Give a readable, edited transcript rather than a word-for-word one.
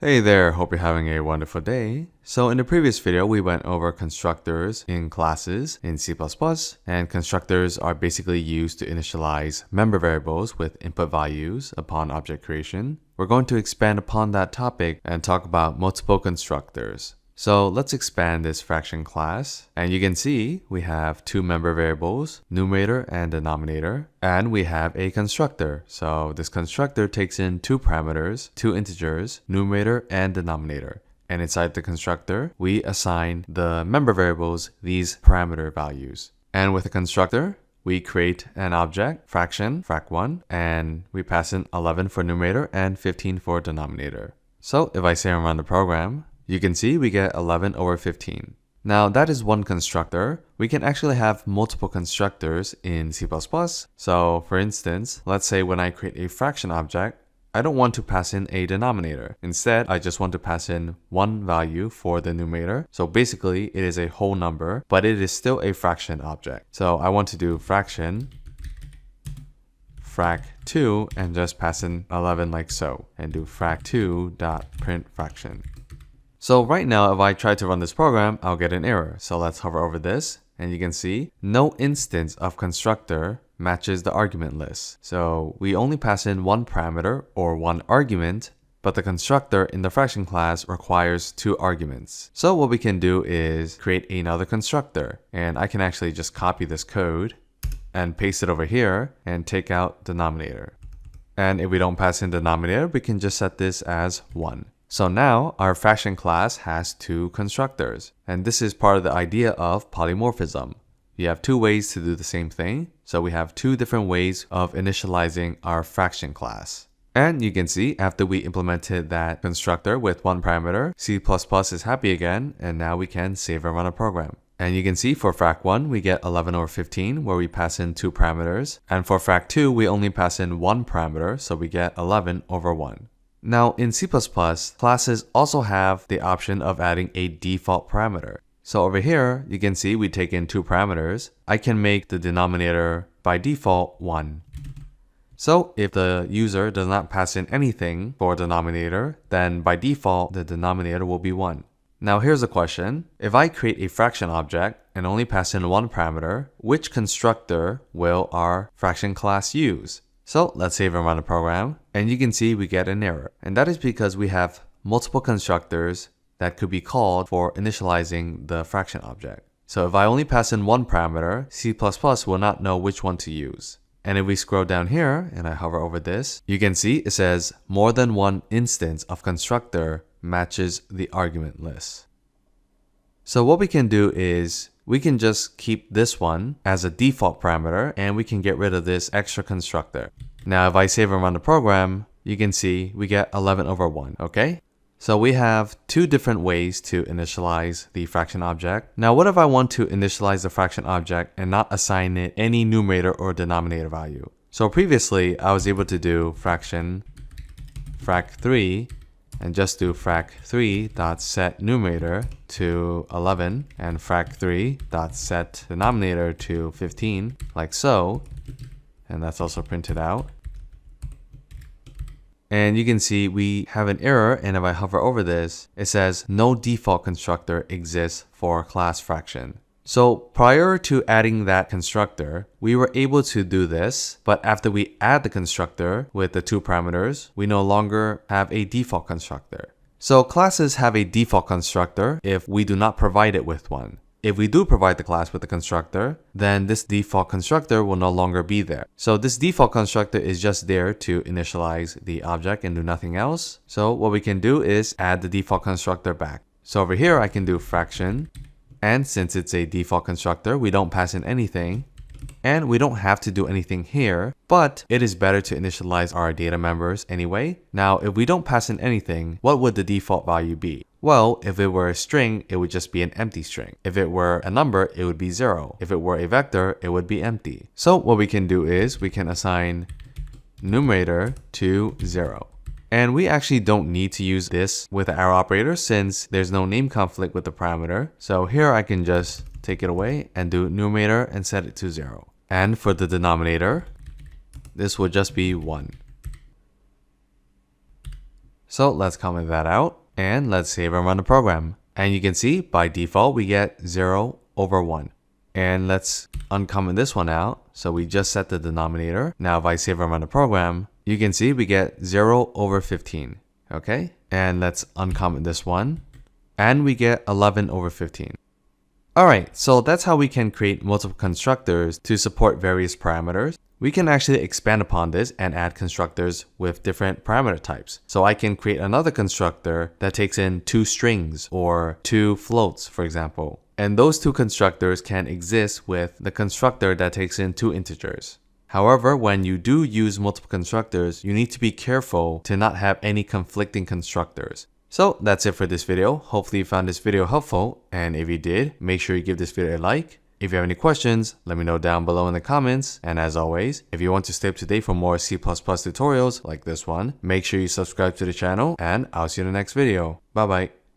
Hey there, hope you're having a wonderful day. So in the previous video, we went over constructors in classes in C++, and constructors are basically used to initialize member variables with input values upon object creation. We're going to expand upon that topic and talk about multiple constructors. So let's expand this fraction class, and you can see we have two member variables, numerator and denominator, and we have a constructor. So this constructor takes in two parameters, two integers, numerator and denominator. And inside the constructor, we assign the member variables these parameter values. And with a constructor, we create an object, fraction, frac1, and we pass in 11 for numerator and 15 for denominator. So if I say and run the program, you can see we get 11 over 15. Now that is one constructor. We can actually have multiple constructors in C++. So for instance, let's say when I create a fraction object, I don't want to pass in a denominator. Instead, I just want to pass in one value for the numerator. So basically it is a whole number, but it is still a fraction object. So I want to do fraction frac2 and just pass in 11 like so, and do frac2.print fraction. So right now, if I try to run this program, I'll get an error. So let's hover over this, and you can see no instance of constructor matches the argument list. So we only pass in one parameter or one argument, but the constructor in the fraction class requires two arguments. So what we can do is create another constructor, and I can actually just copy this code and paste it over here and take out denominator. And if we don't pass in denominator, we can just set this as 1. So now our fraction class has two constructors, and this is part of the idea of polymorphism. You have two ways to do the same thing, so we have two different ways of initializing our fraction class. And you can see after we implemented that constructor with one parameter, C++ is happy again, and now we can save and run a program. And you can see for frac1 we get 11 over 15 where we pass in two parameters, and for frac2 we only pass in one parameter, so we get 11 over 1. Now in C++, classes also have the option of adding a default parameter. So over here, you can see we take in two parameters. I can make the denominator by default 1. So if the user does not pass in anything for denominator, then by default, the denominator will be 1. Now here's a question. If I create a fraction object and only pass in one parameter, which constructor will our fraction class use? So let's save and run the program, and you can see we get an error. And that is because we have multiple constructors that could be called for initializing the fraction object. So if I only pass in one parameter, C++ will not know which one to use. And if we scroll down here and I hover over this, you can see it says more than one instance of constructor matches the argument list. So what we can do is we can just keep this one as a default parameter, and we can get rid of this extra constructor. Now if I save and run the program, you can see we get 11 over 1, okay? So we have two different ways to initialize the fraction object. Now what if I want to initialize the fraction object and not assign it any numerator or denominator value? So previously I was able to do fraction frac3 and just do frac3.set numerator to 11 and frac3.set denominator to 15 like so, and that's also printed out. And you can see we have an error, and if I hover over this, it says no default constructor exists for class fraction. So prior to adding that constructor, we were able to do this, but after we add the constructor with the two parameters, we no longer have a default constructor. So classes have a default constructor if we do not provide it with one. If we do provide the class with the constructor, then this default constructor will no longer be there. So this default constructor is just there to initialize the object and do nothing else. So what we can do is add the default constructor back. So over here I can do fraction. And since it's a default constructor, we don't pass in anything, and we don't have to do anything here, but it is better to initialize our data members anyway. Now, if we don't pass in anything, what would the default value be? Well, if it were a string, it would just be an empty string. If it were a number, it would be 0. If it were a vector, it would be empty. So what we can do is we can assign numerator to 0. And we actually don't need to use this with the arrow operator since there's no name conflict with the parameter. So here I can just take it away and do numerator and set it to 0. And for the denominator, this will just be 1. So let's comment that out and let's save and run the program. And you can see by default we get 0/1. And let's uncomment this one out. So we just set the denominator. Now if I save and run the program, you can see we get 0/15. Okay, and let's uncomment this one. And we get 11/15. Alright, so that's how we can create multiple constructors to support various parameters. We can actually expand upon this and add constructors with different parameter types. So I can create another constructor that takes in 2 strings or 2 floats, for example. And those 2 constructors can exist with the constructor that takes in 2 integers. However, when you do use multiple constructors, you need to be careful to not have any conflicting constructors. So that's it for this video. Hopefully you found this video helpful, and if you did, make sure you give this video a like. If you have any questions, let me know down below in the comments. And as always, if you want to stay up to date for more C++ tutorials like this one, make sure you subscribe to the channel, and I'll see you in the next video. Bye bye.